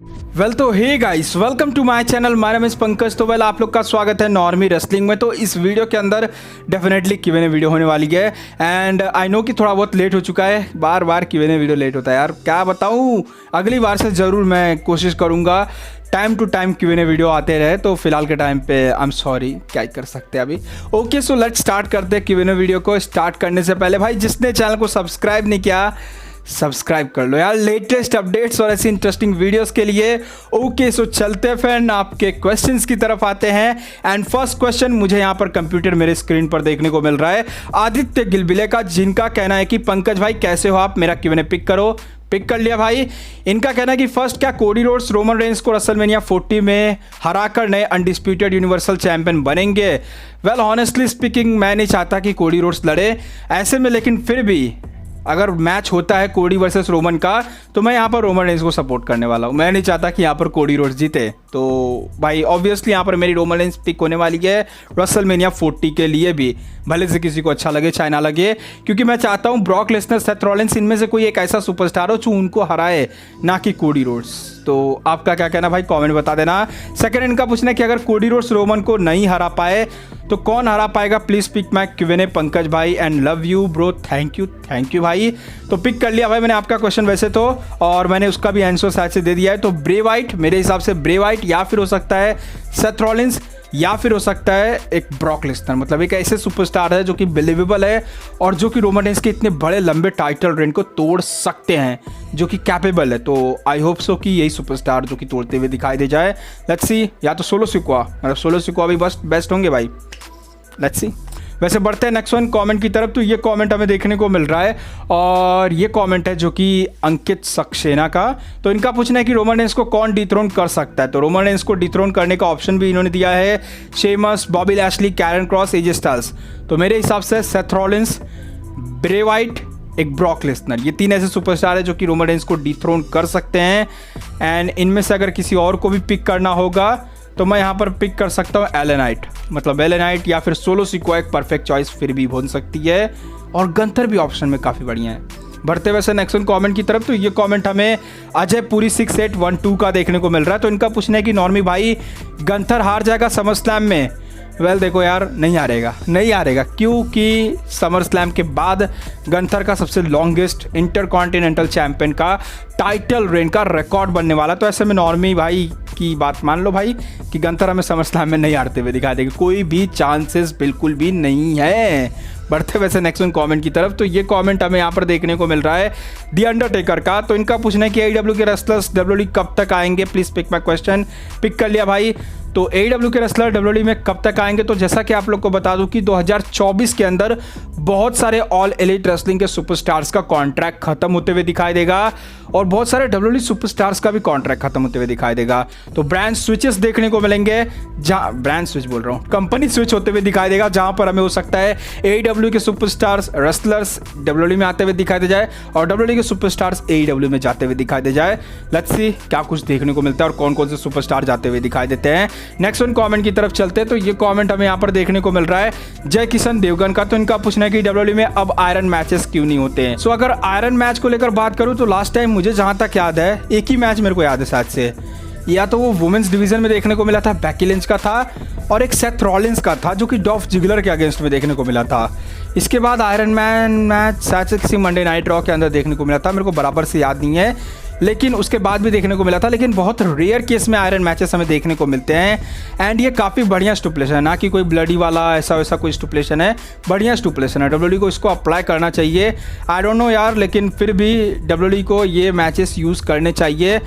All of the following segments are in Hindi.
वेल तो hey guys, welcome to my channel. My name is Pankaj. तो वेल आप लोग का स्वागत है नॉर्मी रेसलिंग में। तो इस वीडियो के अंदर डेफिनेटली Q&A वीडियो होने वाली है एंड आई नो कि थोड़ा बहुत लेट हो चुका है। बार बार Q&A वीडियो लेट होता है यार, क्या बताऊं। अगली बार से ज़रूर मैं कोशिश करूंगा time to time Q&A video आते रहे। तो फिलहाल के टाइम पे आई एम सॉरी, क्या ही कर सकते हैं अभी। ओके सो लेट्स स्टार्ट करते हैं Q&A वीडियो को। स्टार्ट करने से पहले भाई जिसने चैनल को सब्सक्राइब नहीं किया सब्सक्राइब कर लो यार, लेटेस्ट अपडेट्स और ऐसी इंटरेस्टिंग वीडियोस के लिए। ओके सो चलते हैं फ्रेंड आपके क्वेश्चंस की तरफ आते हैं। एंड फर्स्ट क्वेश्चन मुझे यहाँ पर कंप्यूटर मेरे स्क्रीन पर देखने को मिल रहा है आदित्य गिलबिले का, जिनका कहना है कि पंकज भाई कैसे हो आप, मेरा Q&A पिक करो। पिक कर लिया भाई। इनका कहना है कि फर्स्ट, क्या कोडी रोड्स रोमन रेंस को रेसलमेनिया 40 में हराकर नए अनडिस्प्यूटेड यूनिवर्सल चैंपियन बनेंगे? वेल ऑनेस्टली स्पीकिंग मैं नहीं चाहता कि कोडी रोड्स लड़े ऐसे में, लेकिन फिर भी अगर मैच होता है कोडी वर्सेस रोमन का तो मैं यहाँ पर रोमन रेंस को सपोर्ट करने वाला हूँ। मैं नहीं चाहता कि यहाँ पर कोडी रोड्स जीते। तो भाई ऑब्वियसली यहाँ पर मेरी रोमन रेंस पिक होने वाली है रेसलमेनिया 40 के लिए भी, भले से किसी को अच्छा लगे चाहे ना लगे, क्योंकि मैं चाहता हूँ ब्रॉक लेसनर, सेथ रॉलिंस, इनमें से कोई एक ऐसा सुपरस्टार हो जो उनको हराए, ना कि कोडी रोड्स। तो आपका क्या कहना भाई, कमेंट बता देना। सेकंड इनका पूछना है कि अगर कोडी रोड्स रोमन को नहीं हरा पाए तो कौन हरा पाएगा? Please pick my Q&A Pankaj भाई and love you bro, thank you भाई। तो पिक कर लिया भाई मैंने आपका क्वेश्चन वैसे तो, और मैंने उसका भी आंसर शायद से दे दिया है। तो ब्रे वाइट, मेरे हिसाब से ब्रे वाइट, या फिर हो सकता है सेथ रॉलिंस, या फिर हो सकता है एक ब्रॉक लेसनर। मतलब एक ऐसे सुपरस्टार है जो कि बिलीवेबल है और जो कि रोमन रेंस के इतने बड़े लंबे टाइटल रेन को तोड़ सकते हैं, जो कि कैपेबल है। तो आई होप सो कि यही सुपरस्टार जो कि तोड़ते हुए दिखाई दे जाए। लेट्स सी, या तो सोलो सिक्वा, मतलब सोलो सिक्वा भी बेस्ट होंगे भाई। Let's see. वैसे बढ़ते हैं नेक्स्ट वन कमेंट की तरफ। तो ये कमेंट हमें देखने को मिल रहा है और ये कमेंट है जो कि अंकित सक्सेना का। तो इनका पूछना है कि रोमन रेंस को कौन डिथ्रोन कर सकता है? तो रोमन रेंस को डिथ्रोन करने का ऑप्शन भी इन्होंने दिया है Sheamus, Bobby Lashley, Karrion Kross, AJ Styles. तो मेरे हिसाब से सेथ रॉलिंस, ब्रे वाइट, एक ब्रॉक लेसनर, ये तीन ऐसे सुपरस्टार है जो कि रोमन रेंस को डिथ्रोन कर सकते हैं। एंड इनमें से अगर किसी और को भी पिक करना होगा तो मैं यहाँ पर पिक कर सकता हूँ एले नाइट, मतलब एले नाइट या फिर सोलो सिक्वा एक परफेक्ट चॉइस फिर भी बन सकती है। और गंथर भी ऑप्शन में काफ़ी बढ़िया है। बढ़ते वैसे नेक्स्ट कमेंट की तरफ। तो ये कमेंट हमें अजय पूरी 6812 का देखने को मिल रहा है। तो इनका पूछना है कि नॉर्मी भाई गंथर हार जाएगा समर स्लैम में? वेल देखो यार, नहीं हारेगा क्योंकि समर स्लैम के बाद गंथर का सबसे लॉन्गेस्ट इंटरकॉन्टिनेंटल चैंपियन का टाइटल रेन का रिकॉर्ड बनने वाला। तो ऐसे में नॉर्मी भाई की बात मान लो भाई कि गंथर हमें समर स्लैम में नहीं हारते हुए दिखाई देंगे, कोई भी चांसेस बिल्कुल भी नहीं है। बढ़ते वैसे नेक्स्ट कमेंट की तरफ। तो ये कमेंट हमें यहाँ पर देखने को मिल रहा है दी अंडरटेकर का। तो इनका पूछना है कि AEW के रेसलर्स WWE कब तक आएंगे? Please pick my question. Pick कर लिया भाई। तो AEW के रेसलर WWE में कब तक आएंगे? तो जैसा कि आप लोग को बता दूं कि 2024 के अंदर बहुत सारे ऑल एलिट रेसलिंग के सुपरस्टार्स का कॉन्ट्रैक्ट खत्म होते हुए दिखाई देगा और बहुत सारे WWE सुपरस्टार्स का भी कॉन्ट्रैक्ट खत्म होते हुए दिखाई देगा। तो ब्रांड स्विचेस देखने को मिलेंगे, जहां ब्रांड स्विच बोल रहा हूँ, कंपनी स्विच होते हुए दिखाई देगा, जहां पर हमें हो सकता है AEW के सुपरस्टार्स रेसलर्स WWE में आते हुए दिखाई दे जाए और WWE के सुपरस्टार्स AEW में जाते हुए दिखाई दे जाए। लेट्स सी क्या कुछ देखने को मिलता है और कौन कौन से सुपरस्टार जाते हुए दिखाई देते हैं। नेक्स्ट वन कमेंट की तरफ चलते हैं। तो ये कमेंट हमें यहाँ पर देखने को मिल रहा है जय किशन देवगन का। तो इनका पूछना है कि WWE में अब आयरन मैचेस क्यों नहीं होते हैं? सो अगर आयरन मैच को लेकर बात करूं तो लास्ट टाइम मुझे जहां तक याद है एक ही मैच मेरे को याद है शायद से, या तो वो वुमेन्स डिवीजन में देखने को मिला था, बेकी लिंच का था, और एक सेथ रॉलिंस का था जो कि डॉल्फ जिगलर के अगेंस्ट में देखने को मिला था। इसके बाद आयरन मैन मैच शायद से किसी मंडे नाइट रॉ के अंदर देखने को मिला था, मेरे को बराबर से याद नहीं है, लेकिन उसके बाद भी देखने को मिला था। लेकिन बहुत रेयर केस में आयरन मैचेस हमें देखने को मिलते हैं एंड ये काफ़ी बढ़िया स्टुपलेशन है, ना कि कोई ब्लडी वाला ऐसा वैसा कोई स्टुपलेशन है, बढ़िया स्टुपलेशन है। WWE को इसको अप्लाई करना चाहिए। आई डोंट नो यार, लेकिन फिर भी WWE को ये मैचेस यूज़ करने चाहिए।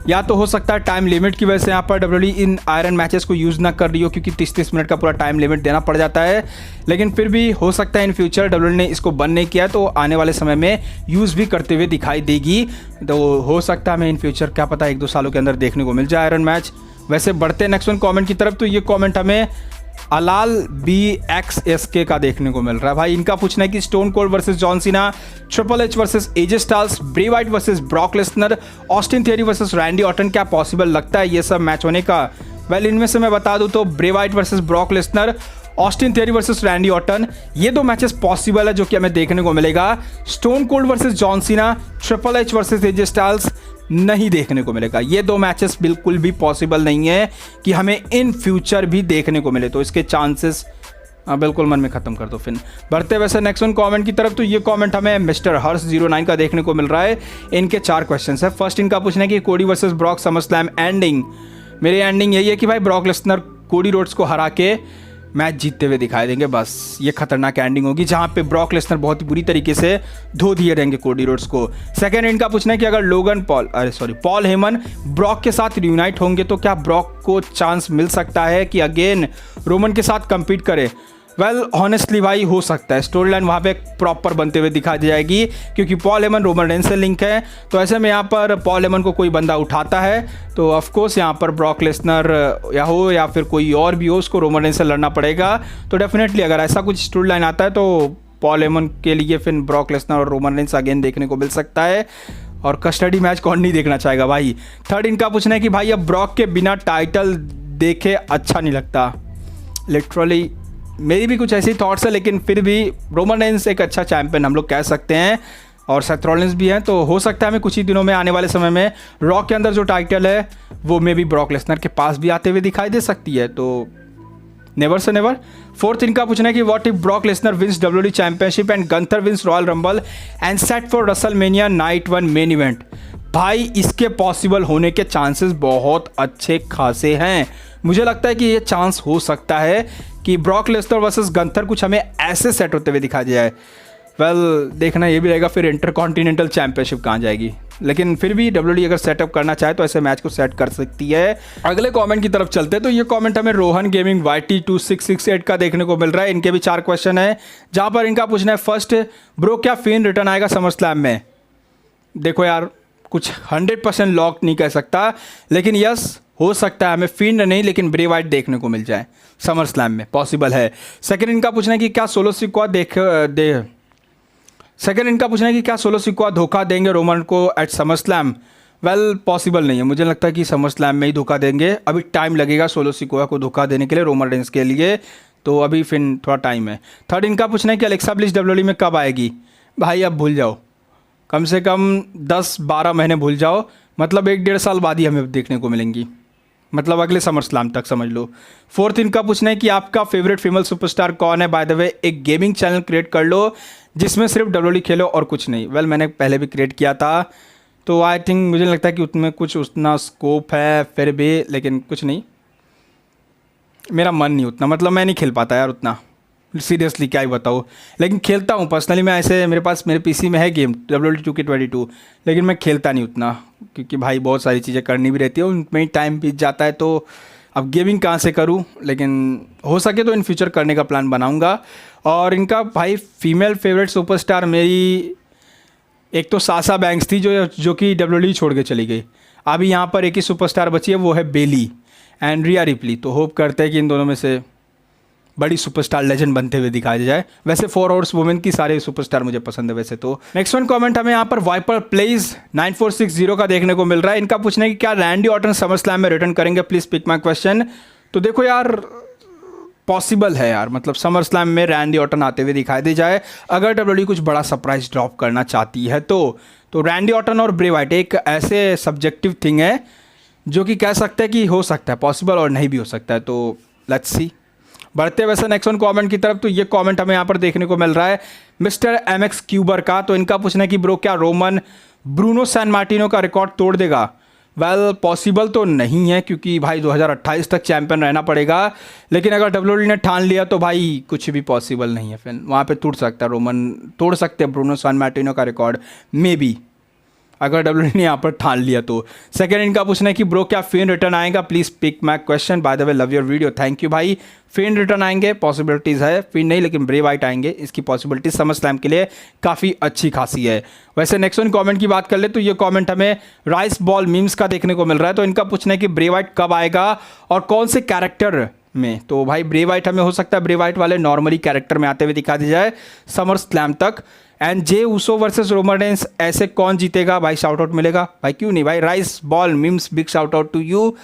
या तो हो सकता है टाइम लिमिट की वजह से यहाँ पर WWE इन आयरन मैचेस को यूज़ ना कर रही हो, क्योंकि 30-30 मिनट का पूरा टाइम लिमिट देना पड़ जाता है। लेकिन फिर भी हो सकता है इन फ्यूचर WWE ने इसको बंद नहीं किया तो आने वाले समय में यूज़ भी करते हुए दिखाई देगी। तो हो सकता है हमें इन फ्यूचर, क्या पता, 1-2 सालों के अंदर देखने को मिल जाए आयरन मैच। वैसे बढ़ते हैं नेक्स्ट वन कॉमेंट की तरफ। तो ये कॉमेंट हमें अलाल BXSK का देखने को मिल रहा है भाई। इनका पूछना है कि stone cold versus John Cena, triple H versus AJ Styles, Bray Wyatt versus Brock Lesnar, Austin theory versus Randy Orton, क्या पॉसिबल लगता है ये सब मैच होने का? वेल इनमें से मैं बता दूं तो Bray Wyatt versus Brock Lesnar, Austin theory versus Randy Orton, ये दो मैचेस पॉसिबल है जो कि हमें देखने को मिलेगा। Stone cold versus John Cena, triple H versus AJ Styles, नहीं देखने को मिलेगा। ये 2 मैचेस बिल्कुल भी पॉसिबल नहीं है कि हमें इन फ्यूचर भी देखने को मिले, तो इसके चांसेस बिल्कुल मन में ख़त्म कर दो। फिर बढ़ते वैसे नेक्स्ट वन कमेंट की तरफ, तो ये कमेंट हमें मिस्टर हर्ष 09 का देखने को मिल रहा है। इनके 4 क्वेश्चन है। फर्स्ट इनका पूछना है कि कोडी वर्सेस ब्रॉक समरस्लैम एंडिंग। मेरी एंडिंग यही है कि भाई ब्रॉक लेसनर कोडी रोड्स को हरा के मैच जीतते हुए दिखाई देंगे। बस ये खतरनाक एंडिंग होगी जहां पे ब्रॉक लेसनर बहुत ही बुरी तरीके से धो दिए रहेंगे कोडी रोड्स को। सेकंड इनका पूछना है कि अगर पॉल हेमन ब्रॉक के साथ रियूनाइट होंगे तो क्या ब्रॉक को चांस मिल सकता है कि अगेन रोमन के साथ compete करे। वेल ऑनेस्टली भाई हो सकता है, स्टोरी लाइन वहाँ पे प्रॉपर बनते हुए दिखा दी जाएगी क्योंकि पॉल हेमन रोमन रेंस से लिंक है। तो ऐसे में यहाँ पर पॉल हेमन को कोई बंदा उठाता है तो ऑफकोर्स यहाँ पर ब्रॉक लेसनर या फिर कोई और भी हो, उसको रोमन रेंस से लड़ना पड़ेगा। तो डेफिनेटली अगर ऐसा कुछ स्टोरी लाइन आता है तो पॉल हेमन के लिए फिर ब्रॉक लेसनर और रोमन रेंस अगेन देखने को मिल सकता है। और कस्टडी मैच कौन नहीं देखना चाहेगा भाई। थर्ड इनका पूछना है कि भाई अब ब्रॉक के बिना टाइटल देखे अच्छा नहीं लगता। लिटरली मेरी भी कुछ ऐसी थॉट्स है, लेकिन फिर भी रोमन रेंस एक अच्छा चैंपियन हम लोग कह सकते हैं और सेथ रॉलिंस भी हैं। तो हो सकता है हमें कुछ ही दिनों में आने वाले समय में रॉक के अंदर जो टाइटल है वो मे भी ब्रॉक लेसनर के पास भी आते हुए दिखाई दे सकती है। तो नेवर से नेवर। फोर्थ इनका पूछना है कि what if Brock Lesnar wins WWE championship and Gunther wins Royal Rumble and set for WrestleMania night 1 main event. भाई इसके पॉसिबल होने के चांसेस बहुत अच्छे खासे हैं। मुझे लगता है कि ये चांस हो सकता है कि ब्रॉक लेसनर वर्सेस गंथर कुछ हमें ऐसे सेट होते हुए दिखा जाए। वेल देखना ये भी रहेगा फिर इंटरकॉन्टिनेंटल चैंपियनशिप कहाँ जाएगी, लेकिन फिर भी WWE अगर सेटअप करना चाहे तो ऐसे मैच को सेट कर सकती है। अगले कमेंट की तरफ चलते हैं, तो ये कमेंट हमें रोहन गेमिंग YT2668 का देखने को मिल रहा है। इनके भी 4 क्वेश्चन है जहाँ पर इनका पूछना है फर्स्ट, ब्रो क्या फिन रिटर्न आएगा समरस्लैम में। देखो यार कुछ 100% लॉक नहीं कह सकता, लेकिन यस हो सकता है हमें फिन नहीं लेकिन ब्रे वाइट देखने को मिल जाए समर स्लैम में, पॉसिबल है। सेकंड इनका पूछना है कि क्या सोलो सिक्वा धोखा देंगे रोमन को at SummerSlam. Well possible नहीं है, मुझे लगता है कि समर स्लैम में ही धोखा देंगे। अभी टाइम लगेगा सोलो सिक्वा को धोखा देने के लिए रोमन रेंस के लिए, तो अभी फिर थोड़ा टाइम है। थर्ड इनका पूछना है कि अलेक्सा ब्लिस WWE में कब आएगी। भाई अब भूल जाओ, कम से कम 10-12 महीने भूल जाओ, मतलब 1-1.5 साल बाद ही हमें देखने को मिलेंगी, मतलब अगले समर स्लैम तक समझ लो। फोर्थ इनका पूछना है कि आपका फेवरेट फीमेल सुपरस्टार कौन है। बाय द वे एक गेमिंग चैनल क्रिएट कर लो जिसमें सिर्फ WWE खेलो और कुछ नहीं। वेल मैंने पहले भी क्रिएट किया था, तो आई थिंक मुझे लगता है कि उसमें कुछ उतना स्कोप है फिर भी, लेकिन कुछ नहीं, मेरा मन नहीं उतना, मतलब मैं नहीं खेल पाता यार उतना, सीरियसली क्या ही बताऊँ। लेकिन खेलता हूँ पर्सनली मैं, ऐसे मेरे PC में है गेम WWE 2K22, लेकिन मैं खेलता नहीं उतना क्योंकि भाई बहुत सारी चीज़ें करनी भी रहती है, उनमें ही टाइम बीत जाता है। तो अब गेमिंग कहाँ से करूँ, लेकिन हो सके तो इन फ्यूचर करने का प्लान बनाऊँगा। और इनका भाई फीमेल फेवरेट सुपरस्टार मेरी एक तो साशा बैंक्स थी जो कि WWE छोड़ के चली गई। अभी यहाँ पर एक ही सुपरस्टार बची है, वो है बेली एंड रिया रिप्ली। तो होप करते हैं कि इन दोनों में से बड़ी सुपरस्टार लेजेंड बनते हुए दिखाया जाए। वैसे 4 हॉर्स वुमेन की सारे सुपरस्टार मुझे पसंद है वैसे तो। नेक्स्ट वन कमेंट हमें यहाँ पर वाइपर प्लेज 9460 का देखने को मिल रहा है। इनका पूछना है कि क्या रैंडी ऑर्टन समर स्लैम में रिटर्न करेंगे, प्लीज पिक माई क्वेश्चन। तो देखो यार पॉसिबल है यार, मतलब समर स्लैम में रैंडी ऑर्टन आते हुए दिखाई दे जाए अगर WWE कुछ बड़ा सरप्राइज ड्रॉप करना चाहती है तो रैंडी ऑर्टन और ब्रे वाइट एक ऐसे सब्जेक्टिव थिंग है जो कि कह सकते हैं कि हो सकता है पॉसिबल और नहीं भी हो सकता है। तो लेट्स सी। बढ़ते वैसे नेक्स्ट वन कमेंट की तरफ, तो ये कमेंट हमें यहाँ पर देखने को मिल रहा है मिस्टर MX क्यूबर का। तो इनका पूछना है कि ब्रो क्या रोमन ब्रूनो सैन मार्टिनो का रिकॉर्ड तोड़ देगा। वेल पॉसिबल तो नहीं है क्योंकि भाई 2028 तक चैंपियन रहना पड़ेगा, लेकिन अगर WWE ने ठान लिया तो भाई कुछ भी पॉसिबल नहीं है, फिर वहाँ पे टूट सकता है, रोमन तोड़ सकते हैं ब्रूनो सैन मार्टिनो का रिकॉर्ड मे बी, अगर WWE ने यहाँ पर ठान लिया तो। सेकंड इनका पूछना है कि ब्रो क्या फेन रिटर्न आएगा, please pick my question. By the way love your video, thank you भाई। फेन रिटर्न आएंगे, पॉसिबिलिटीज़ है, फेन नहीं लेकिन ब्रे वाइट आएंगे, इसकी पॉसिबिलिटीज समर स्लैम के लिए काफ़ी अच्छी खासी है। वैसे नेक्स्ट वन कमेंट की बात कर ले तो ये कमेंट हमें राइस बॉल मीम्स का देखने को मिल रहा है। तो इनका पूछना है कि ब्रे वाइट कब आएगा और कौन से कैरेक्टर में। तो भाई ब्रे वाइट हमें हो सकता है ब्रे वाइट वाले नॉर्मली कैरेक्टर में आते हुए दिखा दी जाए समर स्लैम तक। And J Uso versus Roman Reigns ऐसे कौन जीतेगा भाई, शाउट आउट मिलेगा भाई, क्यों नहीं भाई। Rice ball memes big shout out to you.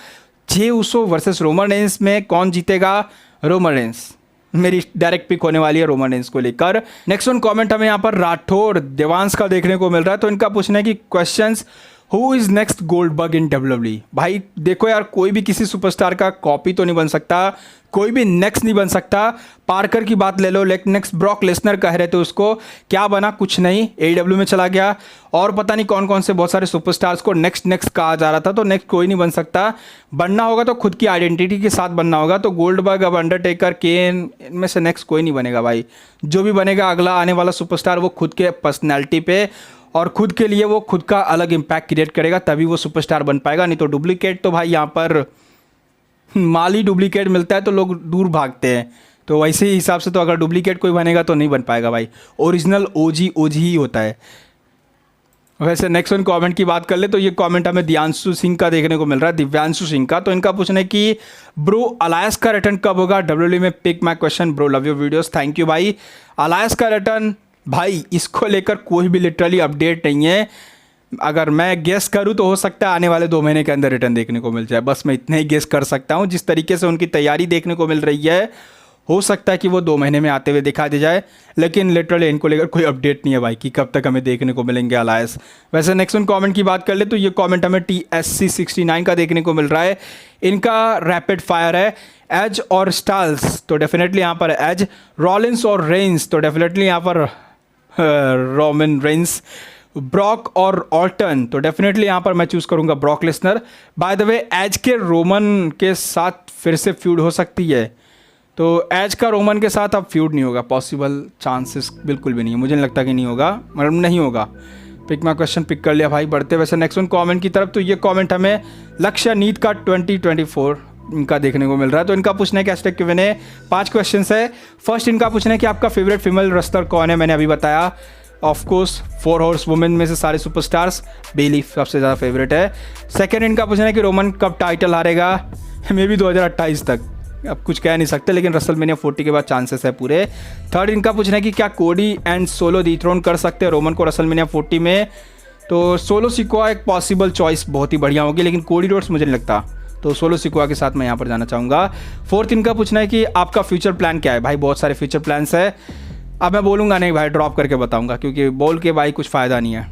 Jey Uso versus Roman Reigns में कौन जीतेगा, रोमन रेंस। मेरी डायरेक्ट पिक होने वाली है रोमन रेंस को लेकर। नेक्स्ट वन कमेंट हमें यहाँ पर राठौर देवांश का देखने को मिल रहा है। तो इनका पूछना है कि questions who is next Goldberg in WWE? भाई देखो यार, कोई भी किसी सुपरस्टार का कॉपी तो नहीं बन सकता, कोई भी नेक्स्ट नहीं बन सकता। पार्कर की बात ले लो, नेक्स्ट ब्रॉक लेसनर कह रहे थे उसको, क्या बना? कुछ नहीं, AEW में चला गया। और पता नहीं कौन कौन से बहुत सारे सुपरस्टार्स को नेक्स्ट कहा जा रहा था, तो नेक्स्ट कोई नहीं बन सकता। बनना होगा तो खुद की आइडेंटिटी के साथ बनना होगा। तो गोल्डबर्ग, अब अंडरटेकर, केन, इनमें से नेक्स्ट कोई नहीं बनेगा भाई। जो भी बनेगा अगला आने वाला सुपरस्टार, वो खुद के पर्सनैलिटी पे और खुद के लिए वो खुद का अलग इम्पैक्ट क्रिएट करेगा, तभी वो सुपरस्टार बन पाएगा। नहीं तो डुप्लीकेट तो भाई यहाँ पर माली डुप्लीकेट मिलता है तो लोग दूर भागते हैं। तो वैसे ही हिसाब से तो अगर डुप्लीकेट कोई बनेगा तो नहीं बन पाएगा भाई। ओरिजिनल ओजी ही होता है। वैसे नेक्स्ट वन कमेंट की बात कर ले तो ये कमेंट हमें दिव्यांशु सिंह का देखने को मिल रहा है, दिव्यांशु सिंह का। तो इनका पूछना है कि ब्रो अलायंस का रिटर्न कब होगा WWE में? Pick my question bro, love your videos, thank you भाई। अलायंस का रिटर्न भाई, इसको लेकर कोई भी लिटरली अपडेट नहीं है। अगर मैं गेस करूं तो हो सकता है आने वाले 2 महीने के अंदर रिटर्न देखने को मिल जाए, बस मैं इतना ही गेस कर सकता हूं। जिस तरीके से उनकी तैयारी देखने को मिल रही है, हो सकता है कि वो 2 महीने में आते हुए दिखा दे जाए, लेकिन लिटरली इनको लेकर कोई अपडेट नहीं है भाई कि कब तक हमें देखने को मिलेंगे अलायंस। वैसे नेक्स्ट वन कमेंट की बात कर ले तो ये कमेंट हमें TSC69 का देखने को मिल रहा है। इनका रैपिड फायर है, एज और स्टाइल्स, तो डेफिनेटली यहाँ पर एज, रॉलिंस और रेंस, तो डेफिनेटली यहाँ पर रोमन रेंस, ब्रॉक और ऑल्टन, तो डेफिनेटली यहाँ पर मैं चूज़ करूँगा Brock Lesnar. By the way Edge के रोमन के साथ फिर से फ्यूड हो सकती है, तो एज का रोमन के साथ अब फ्यूड नहीं होगा, पॉसिबल चांसेस बिल्कुल भी नहीं है, मुझे नहीं लगता कि नहीं होगा, मतलब नहीं होगा। पिक माई क्वेश्चन पिक कर लिया भाई। बढ़ते वैसे नेक्स्ट वन कमेंट की तरफ, तो ये कमेंट हमें लक्ष्य नीत का 2024 इनका देखने को मिल रहा है। तो इनका पूछना है कि हैशटैग Q&A 5 क्वेश्चन है। फर्स्ट इनका पूछना है कि आपका फेवरेट फीमेल रेसलर कौन है? मैंने अभी बताया, ऑफ कोर्स 4 हॉर्स वुमेन में से सारे सुपरस्टार्स बेली सबसे ज़्यादा फेवरेट है। सेकंड इनका पूछना है कि रोमन कब टाइटल हारेगा? मे बी 2028 तक, अब कुछ कह नहीं सकते, लेकिन रेसलमेनिया 40 के बाद चांसेस है पूरे। थर्ड इनका पूछना है कि क्या कोडी एंड सोलो डिथ्रोन कर सकते हैं रोमन को रेसलमेनिया 40 में? तो सोलो सिक्वा एक पॉसिबल चॉइस बहुत ही बढ़िया होगी, लेकिन कोडी रोड्स मुझे नहीं लगता, तो सोलो सिक्वा के साथ मैं यहाँ पर जाना चाहूँगा। फोर्थ इनका पूछना है कि आपका फ्यूचर प्लान क्या है? भाई बहुत सारे फ्यूचर प्लान्स है, अब मैं बोलूँगा नहीं भाई, ड्रॉप करके बताऊँगा, क्योंकि बोल के भाई कुछ फ़ायदा नहीं है।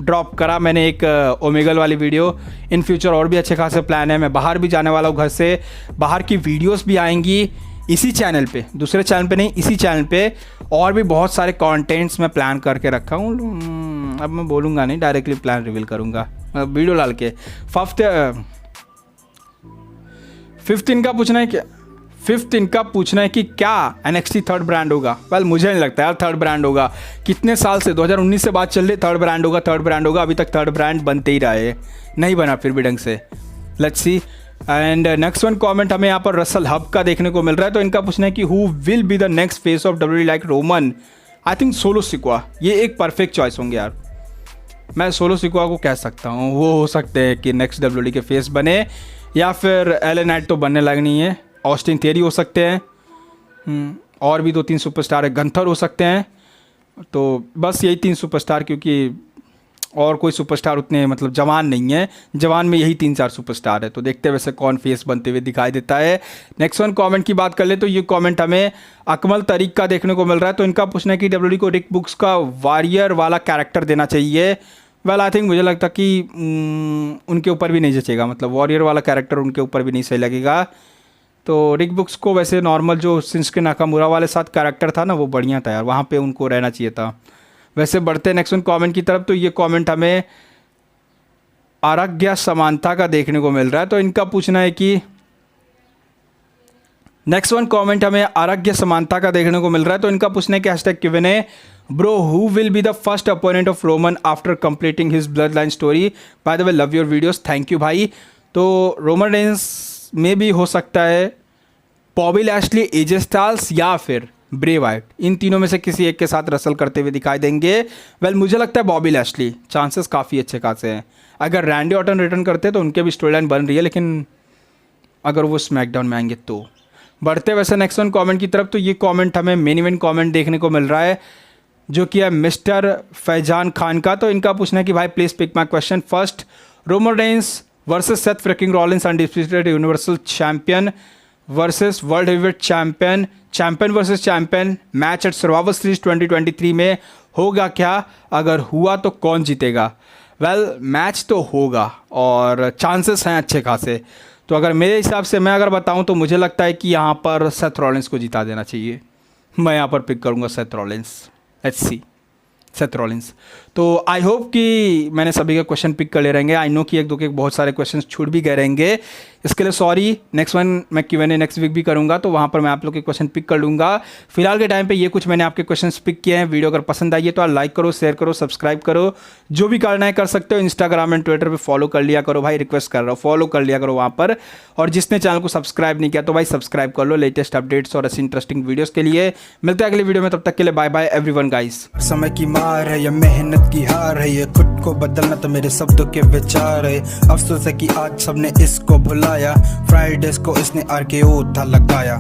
ड्रॉप करा मैंने एक ओमेगल वाली वीडियो, इन फ्यूचर और भी अच्छे खासे प्लान है। मैं बाहर भी जाने वाला हूँ घर से, बाहर की वीडियोस भी आएंगी इसी चैनल पे, दूसरे चैनल पे नहीं, इसी चैनल पे। और भी बहुत सारे कंटेंट्स मैं प्लान करके रखा हूँ। अब मैं बोलूँगा नहीं, डायरेक्टली प्लान रिवील करूँगा वीडियो डाल के। फिफ्थ इनका पूछना है कि क्या NXT थर्ड ब्रांड होगा? वेल मुझे नहीं लगता यार थर्ड ब्रांड होगा। कितने साल से 2019 से बात चल रही, थर्ड ब्रांड होगा, अभी तक थर्ड ब्रांड बनते ही रहा है, नहीं बना फिर भी ढंग से। Let's see. And next one comment हमें यहाँ पर रसल हब का देखने को मिल रहा है। तो इनका पूछना है कि who will be the next face of WWE like Roman? I think Solo Sikoa, ये एक परफेक्ट चॉइस होंगे यार। मैं सोलो सिक्वा को कह सकता हूँ, वो हो सकते हैं कि नेक्स्ट WWE के फेस बने, या फिर LA नाइट तो बनने लग नहीं है, ऑस्टिन थियरी हो सकते हैं, और भी 2-3 सुपरस्टार है, गंथर हो सकते हैं। तो बस यही 3 सुपरस्टार, क्योंकि और कोई सुपरस्टार उतने मतलब जवान नहीं है, जवान में यही 3-4 सुपरस्टार है। तो देखते हैं वैसे कौन फेस बनते हुए दिखाई देता है। नेक्स्ट वन कमेंट की बात कर ले तो ये कमेंट हमें अकमल तरीक का देखने को मिल रहा है। तो इनका पूछना है कि WWE को रिक बुक्स का वॉरियर वाला कैरेक्टर देना चाहिए। वेल आई थिंक मुझे लगता कि उनके ऊपर भी नहीं जचेगा, मतलब वॉरियर वाला कैरेक्टर उनके ऊपर भी नहीं सही लगेगा। तो रिक बुक्स को वैसे नॉर्मल जो शिंसुके नाकामुरा वाले साथ कैरेक्टर था ना, वो बढ़िया था यार, वहाँ पे उनको रहना चाहिए था। वैसे बढ़ते नेक्स्ट वन कमेंट की तरफ, तो ये कमेंट हमें आराध्या समानता का देखने को मिल रहा है। तो इनका पूछना है कि नेक्स्ट वन कमेंट हमें आराध्या समानता का देखने को मिल रहा है। तो इनका पूछना है कि hashtag Q&A bro who will be the first opponent of Roman after completing his blood line story? Bye the way love your videos, thank you भाई। तो रोमन रेंस में भी हो सकता है, बॉबी लैशली, एजे स्टाइल्स या फिर ब्रे वाइट, इन तीनों में से किसी एक के साथ रसल करते हुए दिखाई देंगे। वेल मुझे लगता है बॉबी लैशली, चांसेस काफ़ी अच्छे खासे हैं। अगर रैंडी ऑर्टन रिटर्न करते हैं तो उनके भी स्टोरी लाइन बन रही है, लेकिन अगर वो स्मैकडाउन में आएंगे तो। बढ़ते वैसे नेक्स्ट वन कमेंट की तरफ, तो ये कमेंट हमें मेन इवेंट कमेंट देखने को मिल रहा है, जो कि है मिस्टर फैजान खान का। तो इनका पूछना है कि भाई please pick my question. First, Roman Reigns versus Seth freaking Rollins undisputed universal champion versus world heavyweight champion, champion versus champion match at Survivor Series 2023 में होगा क्या? अगर हुआ तो कौन जीतेगा? वेल मैच तो होगा और चांसेस हैं अच्छे खासे। तो अगर मेरे हिसाब से मैं अगर बताऊं तो मुझे लगता है कि यहाँ पर सेथ रॉलिंस को जिता देना चाहिए। मैं यहाँ पर पिक करूँगा Seth Rollins. Let's see, Seth Rollins. तो आई होप कि मैंने सभी के क्वेश्चन पिक कर ले रहेंगे। आई नो कि एक दो के बहुत सारे क्वेश्चन छूट भी गए रहेंगे, इसके लिए सॉरी। नेक्स्ट वन मैं Q&A नेक्स्ट वीक भी करूंगा, तो वहाँ पर मैं आप लोग के क्वेश्चन पिक कर लूँगा। फिलहाल के टाइम पे ये कुछ मैंने आपके क्वेश्चन पिक किए हैं। वीडियो अगर पसंद आई है तो आप लाइक करो, शेयर करो, सब्सक्राइब करो, जो भी करना है कर सकते हो। इंस्टाग्राम एंड ट्विटर पर फॉलो कर लिया करो भाई, रिक्वेस्ट कर रहा हूँ, फॉलो कर लिया करो वहाँ पर। और जिसने चैनल को सब्सक्राइब नहीं किया तो भाई सब्सक्राइब कर लो लेटेस्ट अपडेट्स और ऐसी इंटरेस्टिंग वीडियोज़ के लिए। मिलते हैं अगली वीडियो में, तब तक के लिए बाय बाय एवरीवन गाइस। समय की मार है या मेहनत की हार है, ये खुद को बदलना तो मेरे शब्दों के विचार है। अफसोस है कि आज सबने इसको भुलाया, फ्राइडेज को इसने RKO था लगाया।